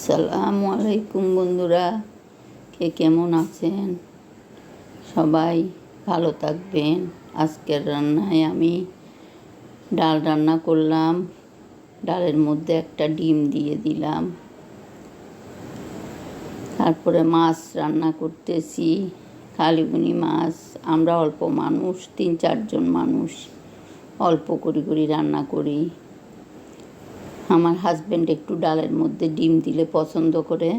আসসালামু আলাইকুম বন্ধুরা, কে কেমন আছেন? সবাই ভালো থাকবেন। আজকের রান্নায় আমি ডাল রান্না করলাম। ডালের মধ্যে একটা ডিম দিয়ে দিলাম। তারপরে মাছ রান্না করতেছি, কালিগুনি মাছ। আমরা অল্প মানুষ, 3-4 জন মানুষ, অল্প করে রান্না করি। আমার হাজব্যান্ড একটু ডালের মধ্যে ডিম দিলে পছন্দ করে,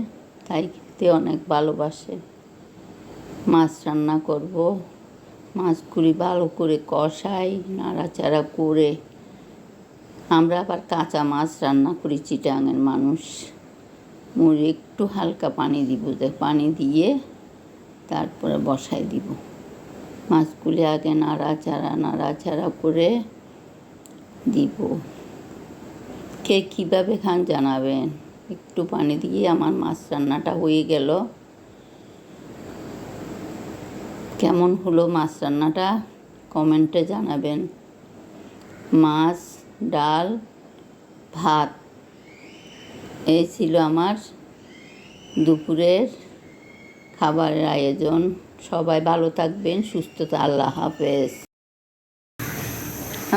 তাই খেতে অনেক ভালোবাসে। মাছ রান্না করব। মাছগুলি ভালো করে কষাই, নাড়াচাড়া করে। আমরা আবার কাঁচা মাছ রান্না করি, চিটাগাংয়ের মানুষ। মুড়ি একটু হালকা পানি দিব, পানি দিয়ে তারপরে বসাই দিব। মাছগুলি আগে নাড়াচাড়া করে দিব। কে কীভাবে খান জানাবেন। একটু পানি দিয়ে আমার মাছ রান্নাটা হয়ে গেল। কেমন হলো মাছ রান্নাটা কমেন্টে জানাবেন। মাছ, ডাল, ভাত, এই ছিল আমার দুপুরের খাবারের আয়োজন। সবাই ভালো থাকবেন, সুস্থতা। আল্লাহ হাফেজ।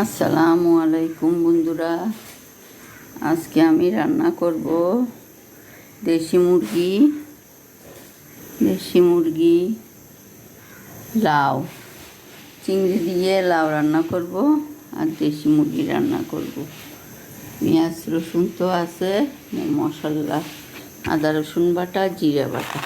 আসসালামু আলাইকুম বন্ধুরা, আজকে আমি রান্না করব দেশি মুরগি লাউ, চিংড়ি দিয়ে লাউ রান্না করব আর দেশি মুরগি রান্না করব। পেঁয়াজ রসুন তো আছে, মশলা আদা রসুন বাটা, জিরা বাটা।